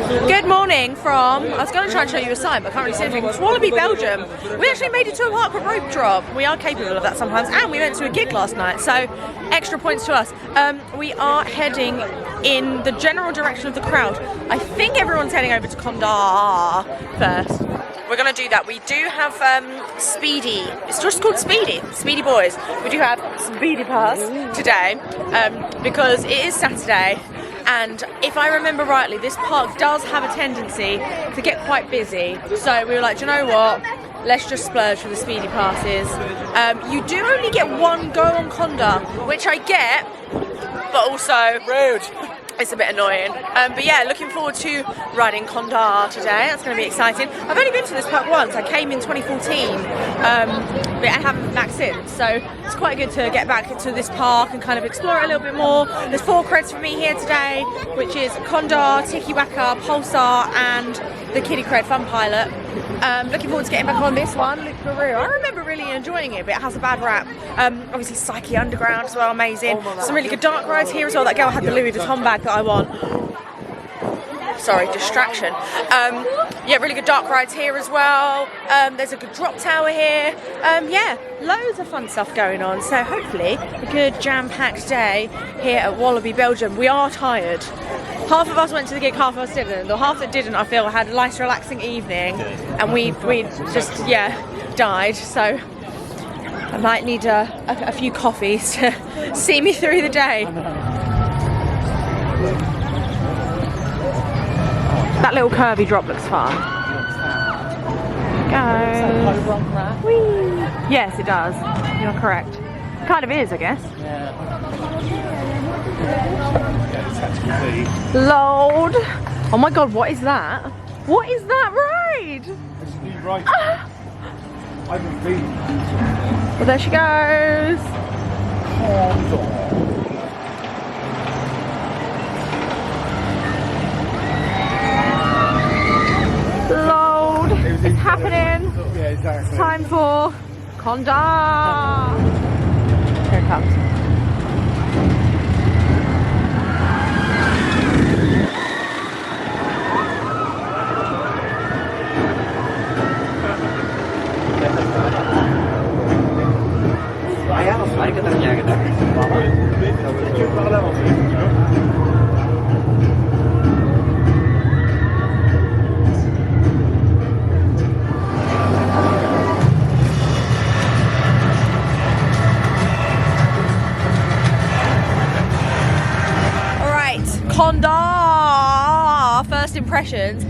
Good morning from, I was going to try and show you a sign, but I can't really see anything. It's Walibi Belgium. We actually made it to a park for rope drop. We are capable of that sometimes, and we went to a gig last night, so extra points to us. We are heading in the general direction of the crowd. I think everyone's heading over to KONDAA first. We're going to do that. We do have Speedy. It's just called Speedy. Speedy Boys. We do have Speedy Pass today because it is Saturday. And if I remember rightly, this park does have a tendency to get quite busy. So we were like, do you know what? Let's just splurge for the Speedy Passes. You do only get one go on KONDAA, which I get, but also rude. It's a bit annoying. But yeah, looking forward to riding KONDAA today. That's going to be exciting. I've only been to this park once. I came in 2014, but I haven't been back since. So it's quite good to get back into this park and kind of explore it a little bit more. There's 4 creds for me here today, which is KONDAA, Tiki Waka, Pulsar, and the Kiddie Cred Fun Pilot. Looking forward to getting back on this one. I remember really enjoying it, but it has a bad rap. Obviously Psyche Underground as well, amazing. Some really good dark rides here as well. That girl had the Louis Vuitton bag that I want. Sorry, distraction. Yeah, really good dark rides here as well. There's a good drop tower here. Yeah, loads of fun stuff going on. So hopefully a good jam-packed day here at Walibi Belgium. We are tired. Half of us went to the gig, half of us didn't. The half that didn't, I feel, had a nice relaxing evening, and we just, yeah, died. So I might need a few coffees to see me through the day. That little curvy drop looks fun. Go. Whee. Yes, it does. You're correct. Kind of is, I guess. Load. Oh my god, what is that? What is that ride? Well, there she goes. Load. It's happening. It's time for KONDAA. Here it comes. KONDAA! First impressions.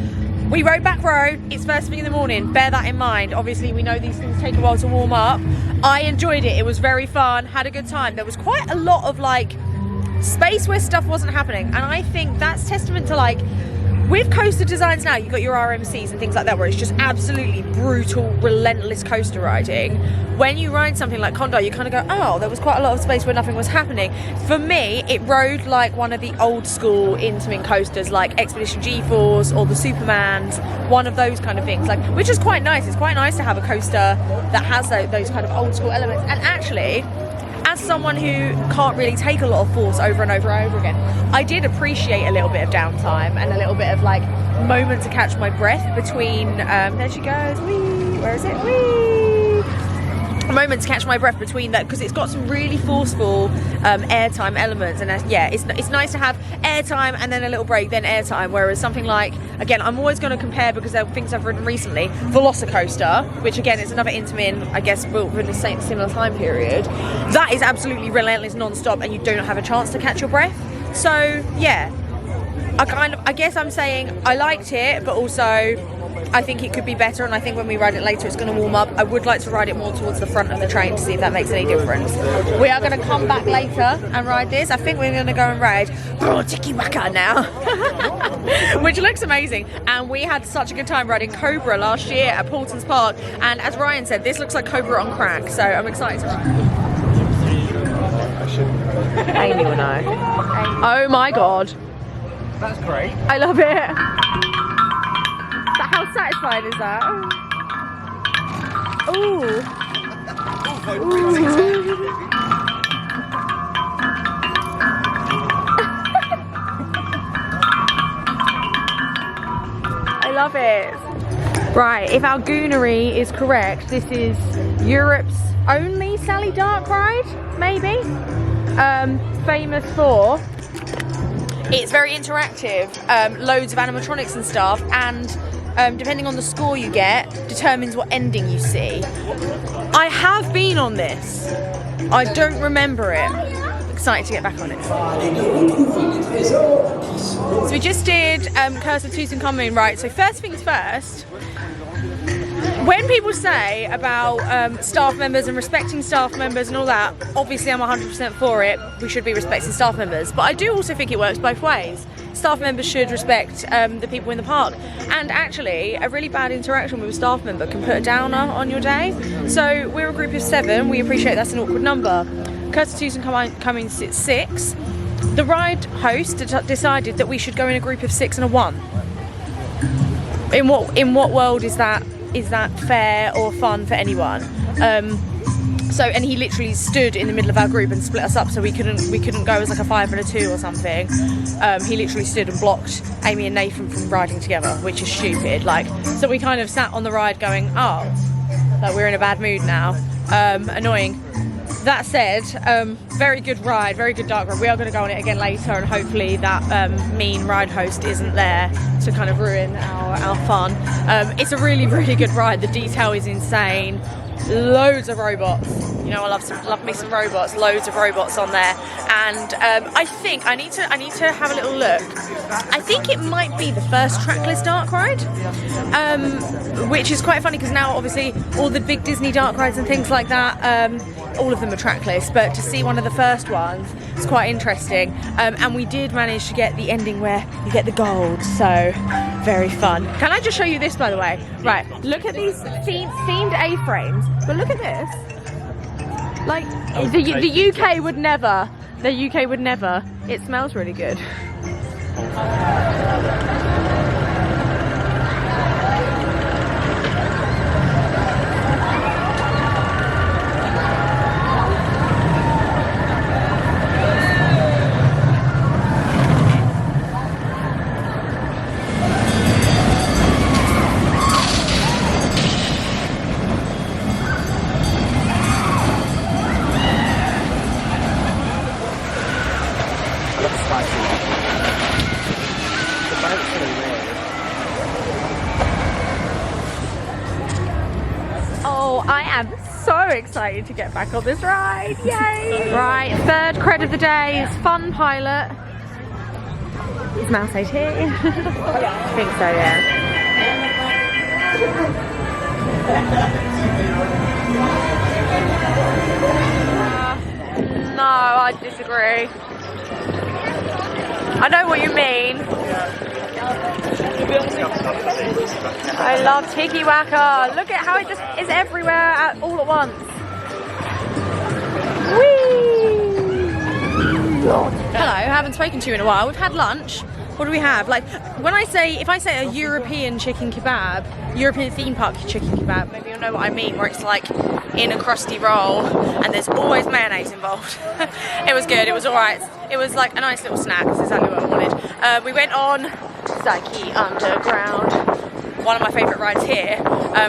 We rode back road, it's first thing in the morning, bear that in mind. Obviously we know these things take a while to warm up. I enjoyed it, it was very fun, had a good time. There was quite a lot of like space where stuff wasn't happening, and I think that's testament to like, with coaster designs now, you've got your RMCs and things like that where it's just absolutely brutal, relentless coaster riding. When you ride something like KONDAA, you kind of go, oh, there was quite a lot of space where nothing was happening. For me, it rode like one of the old school Intamin coasters, like Expedition G-Force or the Supermans, one of those kind of things, like, which is quite nice. It's quite nice to have a coaster that has those kind of old school elements. And actually, as someone who can't really take a lot of force over and over and over again, I did appreciate a little bit of downtime and a little bit of like moment to catch my breath between, there she goes, whee, where is it, whee, a moment to catch my breath between that, because it's got some really forceful airtime elements, and yeah, it's nice to have airtime and then a little break, then airtime, whereas something like, again, I'm always going to compare because there are things I've ridden recently, Velocicoaster, which again is another Intamin, I guess, built within the same similar time period. That is absolutely relentless non-stop and you don't have a chance to catch your breath. So yeah, I guess I'm saying I liked it, but also I think it could be better, and I think when we ride it later it's going to warm up. I would like to ride it more towards the front of the train to see if that makes any difference. We are going to come back later and ride this. I think we're going to go and ride Tiki Waka now, which looks amazing. And we had such a good time riding Cobra last year at Paulton's Park, and as Ryan said, this looks like Cobra on crack, so I'm excited to ride. Amy will know. Oh my god. That's great. I love it. How satisfying is that? Ooh. love it. Right, if our goonery is correct, this is Europe's only Sally Dark ride, maybe? Famous for, it's very interactive, loads of animatronics and stuff, and depending on the score you get, determines what ending you see. I have been on this. I don't remember it. Excited to get back on it. So we just did Curse of Tutankhamun, right? So first things first, when people say about staff members and respecting staff members and all that, obviously I'm 100% for it. We should be respecting staff members, but I do also think it works both ways. Staff members should respect the people in the park, and actually a really bad interaction with a staff member can put a downer on your day. So we're a group of 7, we appreciate that's an awkward number. Curse of Tutankhamun sits 6. The ride host decided that we should go in a group of 6 and a 1. In what world is that fair or fun for anyone? And he literally stood in the middle of our group and split us up, so we couldn't go as like a 5 and a 2 or something. He literally stood and blocked Amy and Nathan from riding together, which is stupid. Like, so we kind of sat on the ride going, oh, like we're in a bad mood now. Annoying. That said, very good ride, very good dark ride. We are going to go on it again later, and hopefully that mean ride host isn't there to kind of ruin our fun. It's a really, really good ride. The detail is insane. Loads of robots. You know, I love me some robots. Loads of robots on there, and I think I need to have a little look. I think it might be the first trackless dark ride, which is quite funny because now obviously all the big Disney dark rides and things like that, all of them are trackless. But to see one of the first ones, it's quite interesting. And we did manage to get the ending where you get the gold, so very fun. Can I just show you this, by the way? Right, look at these themed A-frames, but look at this. Like, the UK would never. The UK would never. It smells really good. I am so excited to get back on this ride, yay! Right, third cred of the day is Fun Pilot. Is Mouse 8 here? I think so, yeah. No, I disagree. I know what you mean. I love Tiki Waka. Look at how it just is everywhere all at once. Whee! Hello, haven't spoken to you in a while. We've had lunch. What do we have? Like, if I say a European chicken kebab, European theme park chicken kebab, maybe you'll know what I mean, where it's like in a crusty roll and there's always mayonnaise involved. It was good, it was alright. It was like a nice little snack, that's exactly what I wanted. We went on Psyche Underground, one of my favourite rides here.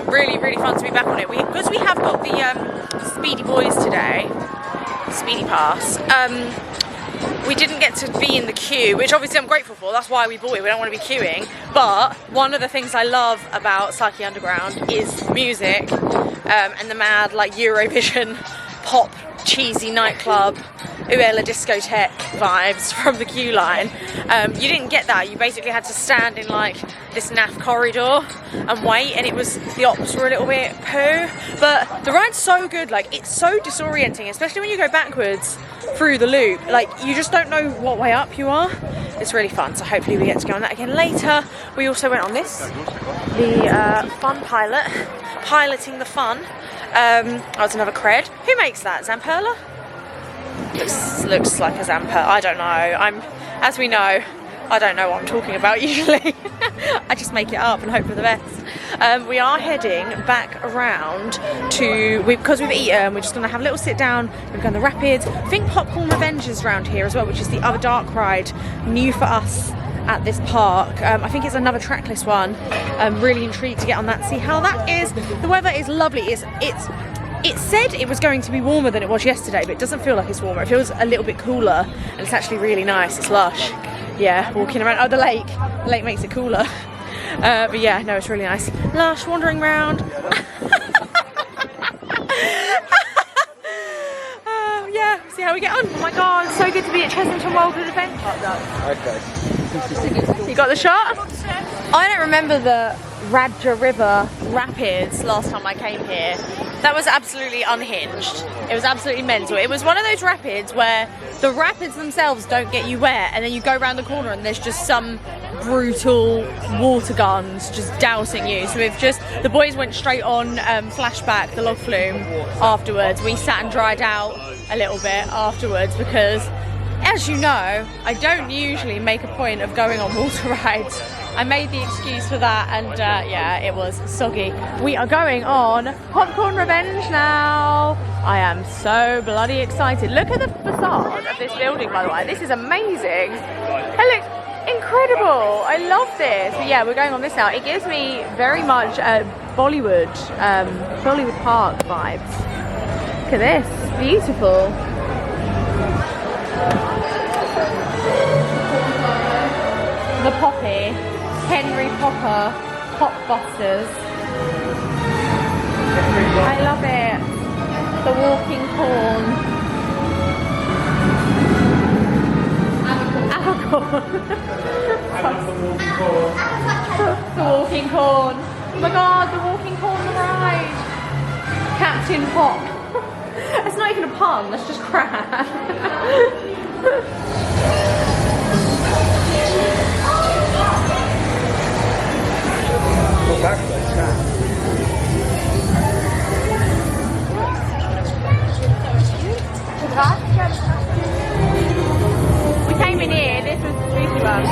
Really, really fun to be back on it. Because we have got the Speedy Boys today, Speedy Pass, we didn't get to be in the queue, which obviously I'm grateful for. That's why we bought it. We don't want to be queuing. But one of the things I love about Psyche Underground is music, and the mad like Eurovision pop cheesy nightclub Uella discotheque vibes from the queue line. You didn't get that. You basically had to stand in like this naff corridor and wait, and the ops were a little bit poo, but the ride's so good. Like, it's so disorienting, especially when you go backwards through the loop. Like, you just don't know what way up you are. It's really fun, so hopefully we get to go on that again later. We also went on this, the Fun Pilot, piloting the fun. Oh, it's another cred. Who makes that? Zamperla? Looks like a Zamper. I don't know. As we know, I don't know what I'm talking about usually. I just make it up and hope for the best. We are heading back around to, because we've eaten, we're just going to have a little sit down. We've gone the Rapids. I think Popcorn Revenge is around here as well, which is the other dark ride, new for us. at this park. I think it's another trackless one. I'm really intrigued to get on that, see how that is. The weather is lovely. It said it was going to be warmer than it was yesterday, but it doesn't feel like it's warmer. It feels a little bit cooler, and it's actually really nice. It's lush. Yeah, walking around. Oh, the lake. The lake makes it cooler. But yeah, no, it's really nice. Lush, wandering around. Yeah, see how we get on. Oh my god, it's so good to be at Chessington Wildwood Event Park though. Okay. You got the shot? I don't remember the Radja River Rapids last time I came here. That was absolutely unhinged. It was absolutely mental. It was one of those rapids where the rapids themselves don't get you wet, and then you go around the corner and there's just some brutal water guns just dousing you. So the boys went straight on Flashback, the log flume afterwards. We sat and dried out a little bit afterwards because, as you know, I don't usually make a point of going on water rides. I made the excuse for that, and yeah, it was soggy. We are going on Popcorn Revenge now. I am so bloody excited. Look at the facade of this building, by the way. This is amazing. It looks incredible. I love this. But yeah, we're going on this now. It gives me very much Bollywood Park vibes. Look at this, beautiful. The Poppy. Henry Popper Popbusters. I love it. The walking corn. Avacorn. The walking corn. Oh my god, the walking corn ride. Captain Pop. It's not even a pun, that's just crap. We came in here, this was the spooky one.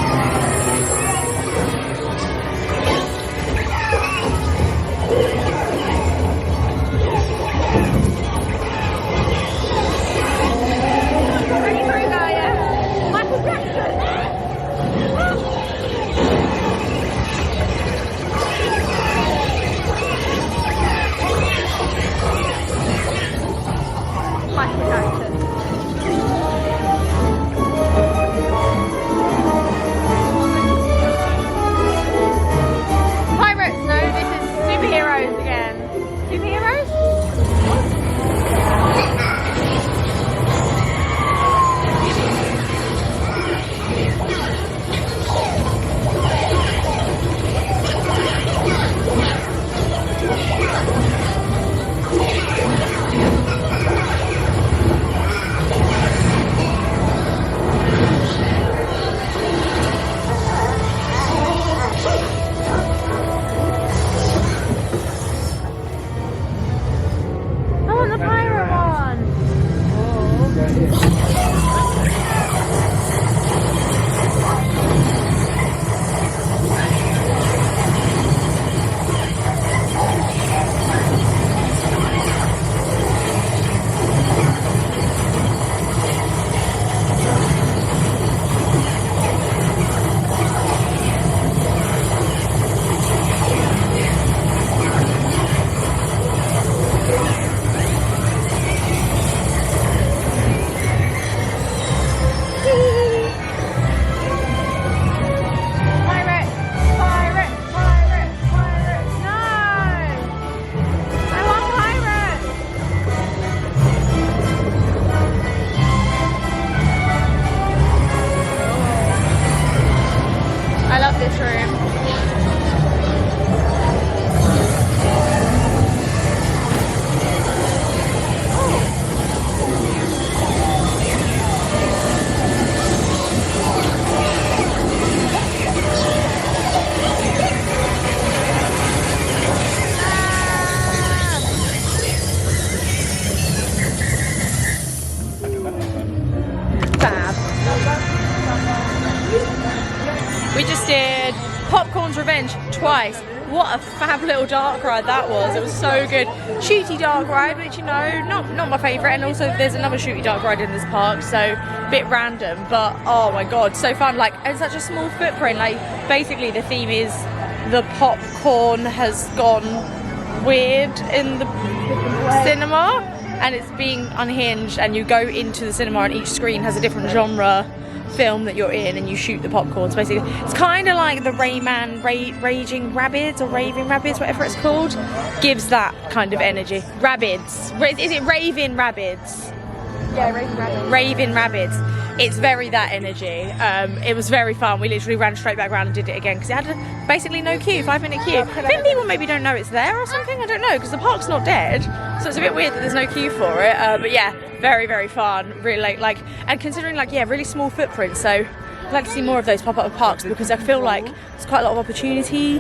Revenge twice. What a fab little dark ride that was. It was so good. Shooty dark ride, which, you know, not my favourite. And also there's another shooty dark ride in this park, so a bit random. But oh my god, so fun. Like, it's such a small footprint. Like, basically the theme is the popcorn has gone weird in the cinema, and it's being unhinged, and you go into the cinema and each screen has a different genre film that you're in, and you shoot the popcorns. Basically, it's kind of like the Rayman Raging Rabbids or Raving Rabbids, whatever it's called. Gives that kind of energy. Rabbids. Is it Raving Rabbids? Yeah, Raving Rabbids. Raving Rabbids. It's very that energy. It was very fun. We literally ran straight back around and did it again because it had basically no queue, 5-minute queue. I think people maybe don't know it's there or something. I don't know, because the park's not dead, so it's a bit weird that there's no queue for it. But yeah, very, very fun. Really like, and considering like, yeah, really small footprint. So I'd like to see more of those pop up parks, because I feel like there's quite a lot of opportunity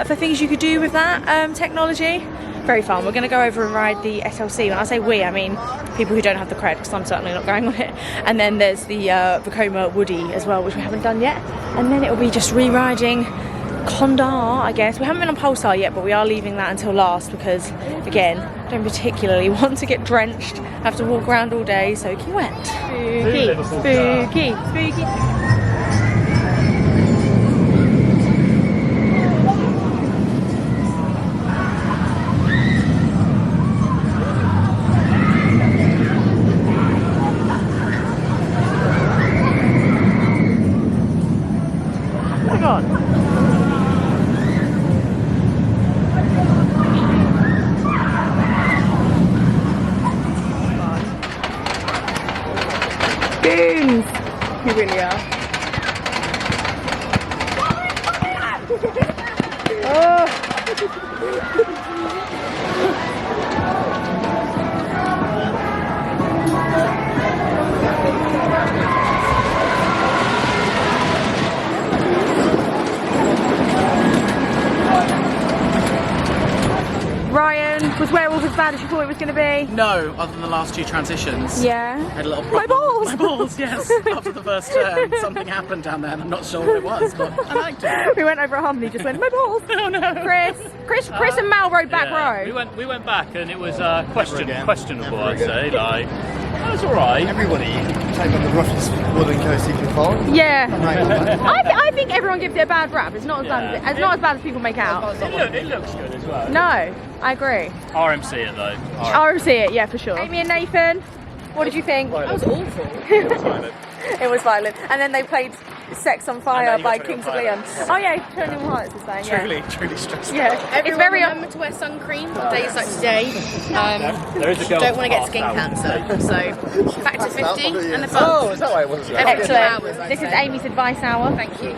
for things you could do with that technology. Very fun. We're going to go over and ride the SLC. When I say we, I mean people who don't have the cred, because I'm certainly not going on it. And then there's the Vekoma Woody as well, which we haven't done yet. And then it'll be just re-riding KONDAA, I guess. We haven't been on Pulsar yet, but we are leaving that until last because, again, I don't particularly want to get drenched. I have to walk around all day, soaking wet. Spooky, spooky, spooky. Goons! You really are. Oh! Ryan, was Werewolf as bad as you thought it was going to be? No, other than the last two transitions. Yeah. I had a little problem. My balls! My balls, yes. After the first turn, something happened down there and I'm not sure what it was, but I liked it. We went over a hump and he just went, my balls! Oh no! Chris and Mal rode back row. We went back and it was questionable, I'd say. Like, it was alright. Everybody take on the roughest wooden coast you can find. Yeah. I think everyone gives it a bad rap. It's not as bad as not as bad as people make out. It looks good as well. No, I agree. RMC it though. RMC it, yeah, for sure. Amy and Nathan, what did you think? That was awful. It was violent. And then they played Sex on Fire by Kings of Leon. Oh yeah, Tony Hearts is saying, yeah. Truly stressful. Yeah, Everyone it's very remember to wear sun cream on days like today. There is a girl Don't want to get skin cancer. So factor 50 and the fun. Oh, is that why it wasn't? Every 2 hours, excellent. I'd This is say. Amy's advice hour. Thank you.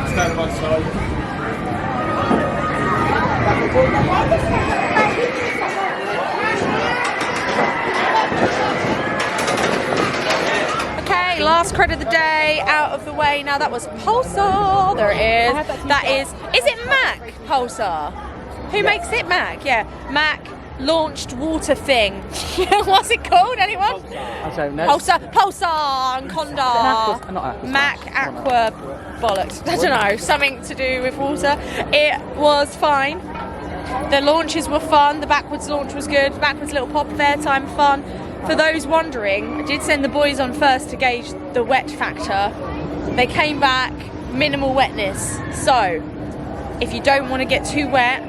Stand by side. Okay, last credit of the day out of the way. Now that was Pulsar. There it is. That is it Mac Pulsar? Who makes it? Mac? Yeah, Mac launched water thing. What's it called? Anyone? I don't know. Pulsar and KONDAA. Mac Aqua bollocks. I don't know. Something to do with water. It was fine. The launches were fun. The backwards launch was good. The backwards little pop of airtime fun. For those wondering, I did send the boys on first to gauge the wet factor. They came back minimal wetness. So if you don't want to get too wet,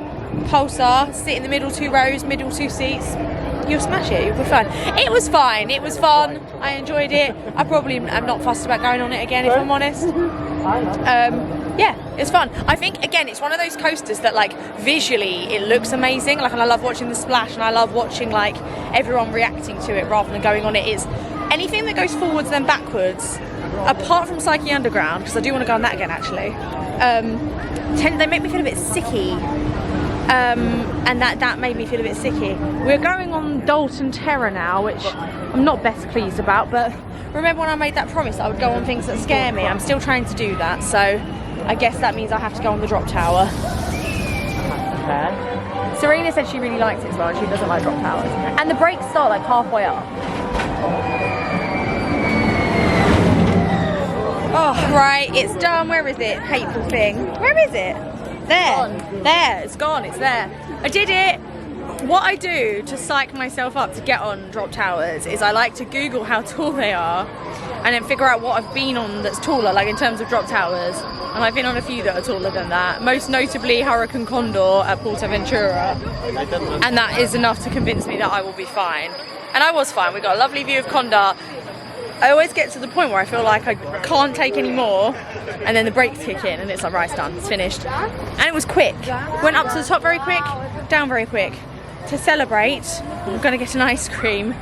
Pulsar, sit in the middle 2 rows, middle 2 seats, you'll smash it, you'll be fun. It was fine, it was fun, I enjoyed it. I probably am not fussed about going on it again, if I'm honest. Yeah, it's fun. I think, again, it's one of those coasters that, like, visually it looks amazing, like, and I love watching the splash, and I love watching, like, everyone reacting to it rather than going on it. Is anything that goes forwards then backwards, apart from Psyche Underground, because I do want to go on that again, actually. they make me feel a bit sicky. And that made me feel a bit sicky. We're going on Dalton Terror now, which I'm not best pleased about, but remember when I made that promise that I would go on things that scare me? I'm still trying to do that, so I guess that means I have to go on the drop tower. Serena said she really likes it as well, and she doesn't like drop towers. And the brakes start like halfway up. Oh, right, it's done. Where is it? Hateful thing. Where is it? There. There, it's gone, it's there. I did it. What I do to psych myself up to get on drop towers is I like to Google how tall they are and then figure out what I've been on that's taller, like in terms of drop towers. And I've been on a few that are taller than that. Most notably Hurricane KONDAA at Portaventura. And that is enough to convince me that I will be fine. And I was fine. We got a lovely view of KONDAA. I always get to the point where I feel like I can't take any more, and then the brakes kick in and it's like, right, it's done, it's finished. And it was quick. Went up to the top very quick, down very quick. To celebrate, I'm gonna get an ice cream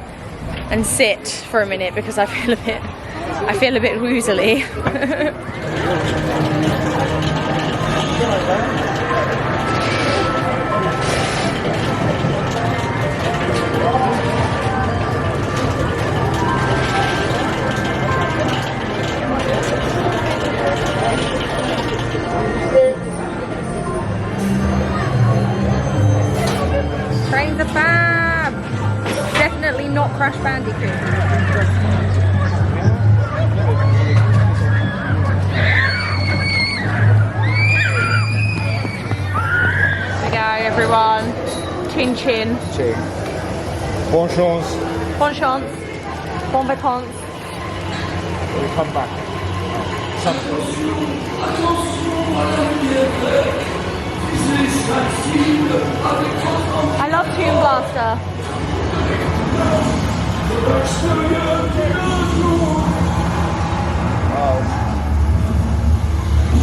and sit for a minute because I feel a bit woozily. Trains are fab! Definitely not Crash Bandicoot. Here we go, everyone. Chin chin. Chin. Bon chance. Bon chance. Bon vacances. We'll come back. I love Toon Blaster.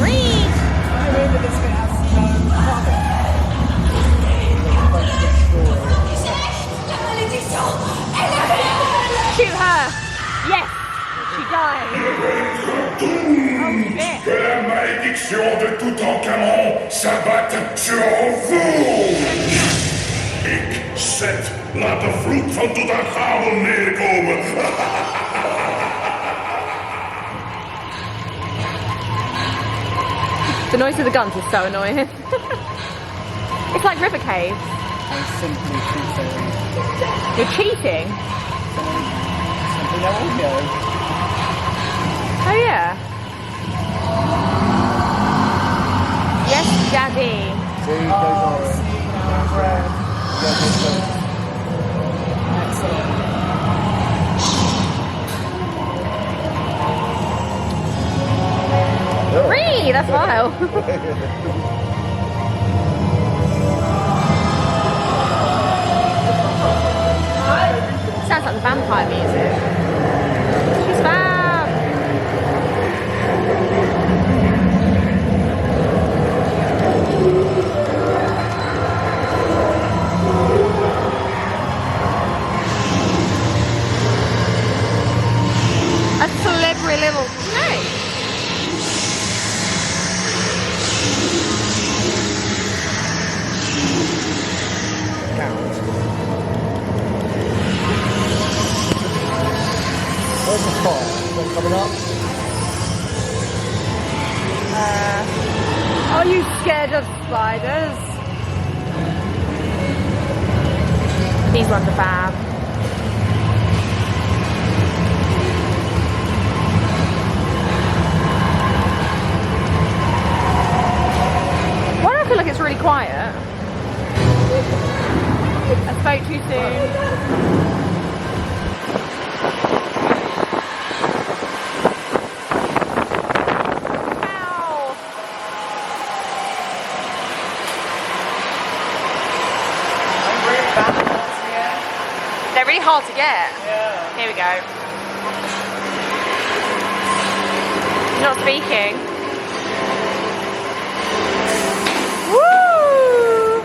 Read! Shoot her! Yes! She died! Oh shit! Que la malédiction de tout en canon s'abatte sur vous! Ik zet, laat de vloed van Tutankhamon neerkomen! The noise of the guns is so annoying. It's like river caves. I'm simply cheating. You're cheating? Simply no audio. Oh yeah. Yes, Daddy. See, goes on. Free, that's vile. Sounds like the vampire music. She's fab. A slippery little snake. Where's the fire? One coming up? Are you scared of spiders? These ones are fab. Why do I feel like it's really quiet? I spoke too soon. They're really hard to get. Yeah. Here we go. He's not speaking. Woo!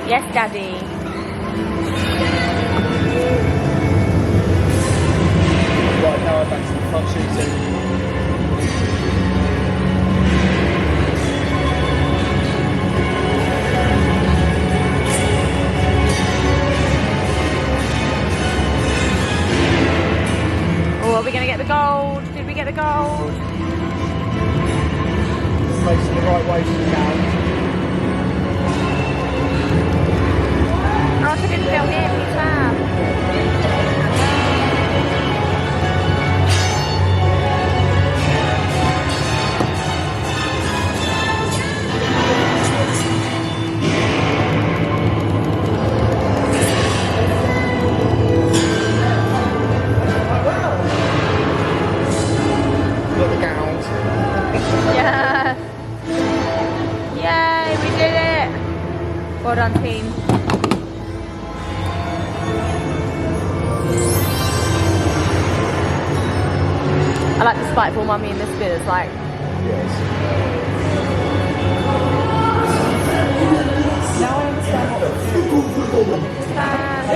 Yes, Daddy. Right, now I'm back to the front shooting. right way to the down. Oh, I didn't feel here, Got the gowns. Yeah. Yay, we did it. Well done, team. I like the spiteful mummy in this bit. It's like,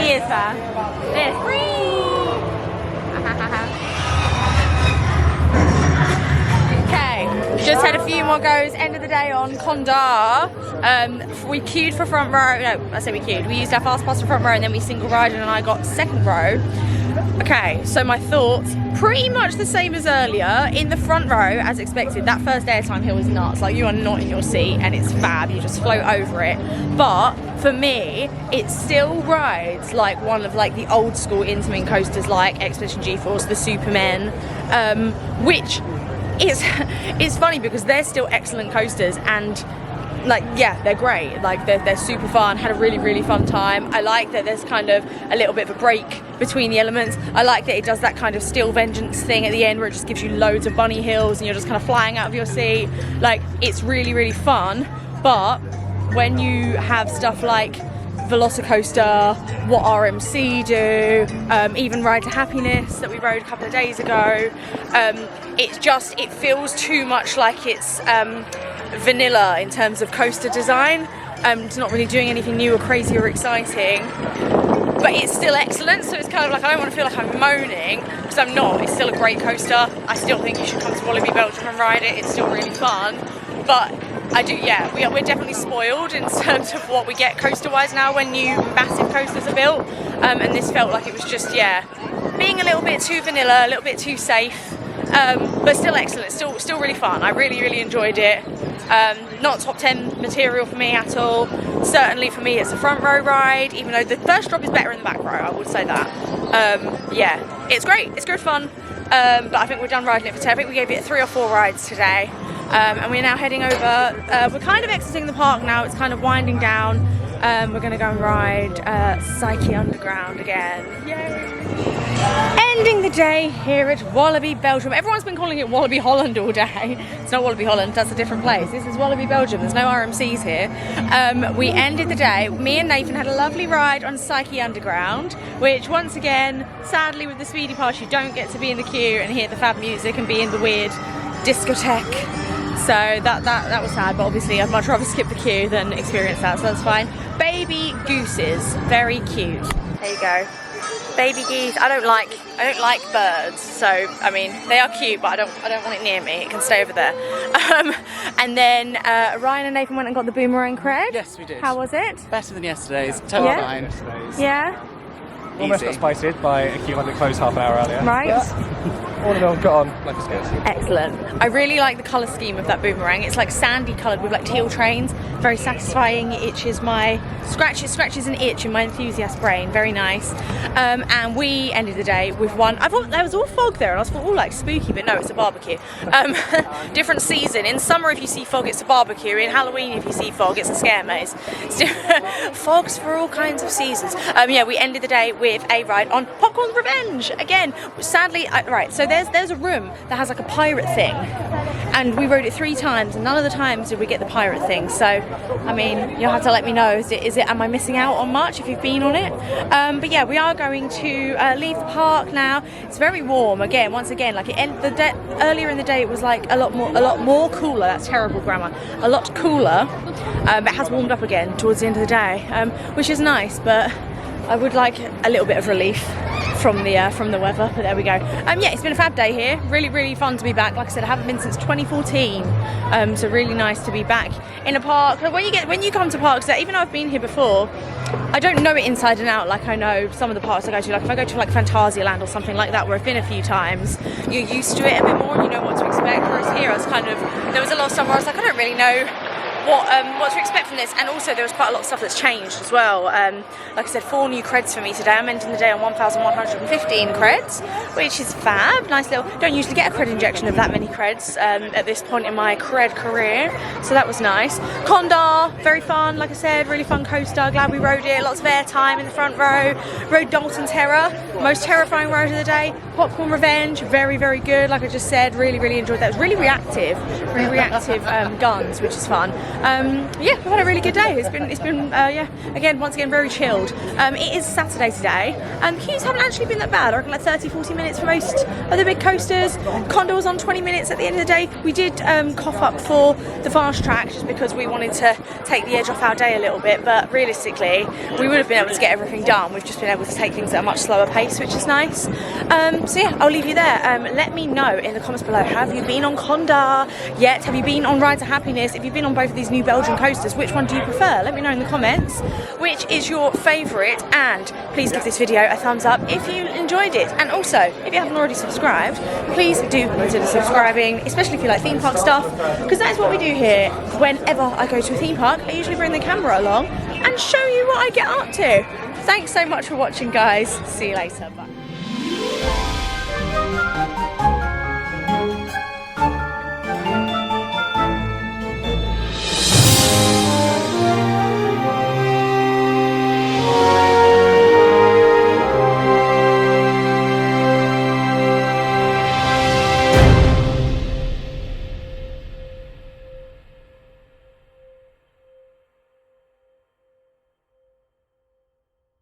he is fair. It's free. Okay, just had a few more goes. End of the day on KONDAA. We queued for front row. No, I say we queued. We used our fast pass for front row and then we single rided and I got second row. Okay, so my thoughts, pretty much the same as earlier. In the front row, as expected, that first airtime hill is nuts. Like, you are not in your seat and it's fab, you just float over it. But for me, it still rides like one of like the old school Intamin coasters like Expedition G-Force, the Supermen, which is funny because they're still excellent coasters and like, yeah, they're great. Like, they're super fun. Had a really fun time. I like that there's kind of a little bit of a break between the elements. I like that it does that kind of Steel Vengeance thing at the end where it just gives you loads of bunny hills and you're just kind of flying out of your seat. Like, it's really fun. But when you have stuff like Velocicoaster, what RMC do, even Ride to Happiness that we rode a couple of days ago, it feels too much like it's vanilla in terms of coaster design. It's not really doing anything new or crazy or exciting, but it's still excellent. So it's kind of like, I don't want to feel like I'm moaning because I'm not. It's still a great coaster. I still think you should come to Walibi Belgium and ride it. It's still really fun. But I do, yeah, we're definitely spoiled in terms of what we get coaster-wise now when new massive coasters are built. And this felt like it was just, yeah, being a little bit too vanilla, a little bit too safe. But still excellent, still really fun. I really enjoyed it. Not top 10 material for me at all. Certainly for me it's a front row ride, even though the first drop is better in the back row, I would say that. Yeah, it's great, it's good fun. But I think we're done riding it for today. I think we gave it 3 or 4 rides today. And we're now heading over, we're kind of exiting the park now, it's kind of winding down. We're gonna go and ride Psyche Underground again. Yay! Ending the day here at Walibi Belgium. Everyone's been calling it Walibi Holland all day. It's not Walibi Holland, that's a different place. This is Walibi Belgium, there's no RMCs here. We ended the day, me and Nathan had a lovely ride on Psyche Underground, which once again, sadly with the Speedy Pass, you don't get to be in the queue and hear the fab music and be in the weird discotheque. So that was sad, but obviously I'd much rather skip the queue than experience that, so that's fine. Baby gooses, very cute. There you go. Baby geese. I don't like birds, so I mean they are cute, but I don't want it near me. It can stay over there. And then Ryan and Nathan went and got the boomerang cred. Yes, we did. How was it? Better than yesterday's. Totally fine. Yeah. Almost got spited by a queue that closed half an hour earlier. Right. All in all, got on like a skate. Excellent. I really like the colour scheme of that boomerang. It's like sandy coloured with like teal trains. Very satisfying. It itches my scratches an itch in my enthusiast brain. Very nice. And we ended the day with one. I thought there was all fog there, and I thought, oh, like spooky, but no, it's a barbecue. Different season. In summer, if you see fog, it's a barbecue. In Halloween, if you see fog, it's a scare maze. Fogs for all kinds of seasons. Yeah, we ended the day with a ride on Popcorn Revenge again. Sadly, right. So there's a room that has like a pirate thing, and we rode it 3 times, and none of the times did we get the pirate thing. So, I mean, you'll have to let me know. Am I missing out on much if you've been on it? But yeah, we are going to leave the park now. It's very warm again. Once again, like earlier in the day, it was like a lot more cooler. That's terrible grammar. A lot cooler. But it has warmed up again towards the end of the day, which is nice. But I would like a little bit of relief from the weather, but there we go. Yeah, it's been a fab day here. Really fun to be back. Like I said, I haven't been since 2014, so really nice to be back in a park. When you come to parks that, even though I've been here before, I don't know it inside and out like I know some of the parks I go to. Like if I go to like Phantasialand or something like that, where I've been a few times, you're used to it a bit more and you know what to expect. Whereas here, I was there was a lot of stuff where I was like, I don't really know what to expect from this. And also there was quite a lot of stuff that's changed as well. Like I said, 4 new creds for me today. I'm ending the day on 1,115 creds, which is fab. Nice little, don't usually get a cred injection of that many creds at this point in my cred career, so that was nice. KONDAA, very fun, like I said, really fun coaster. Glad we rode it, lots of air time in the front row. Rode Dalton Terror, most terrifying ride of the day. Popcorn Revenge, very good, like I just said, really enjoyed that. It was really reactive guns, which is fun. Yeah, we've had a really good day. It's been yeah, once again very chilled. It is Saturday today, and the queues haven't actually been that bad. I reckon like 30-40 minutes for most of the big coasters. KONDAA was on 20 minutes at the end of the day. We did cough up for the fast track just because we wanted to take the edge off our day a little bit, but realistically we would have been able to get everything done. We've just been able to take things at a much slower pace, which is nice. So yeah, I'll leave you there. Let me know in the comments below, have you been on KONDAA yet? Have you been on Rides of Happiness? If you've been on both of these new Belgian coasters, which one do you prefer? Let me know in the comments which is your favourite, and please give this video a thumbs up if you enjoyed it. And also, if you haven't already subscribed, please do consider subscribing, especially if you like theme park stuff, because that is what we do here. Whenever I go to a theme park, I usually bring the camera along and show you what I get up to. Thanks so much for watching, guys. See you later. Bye.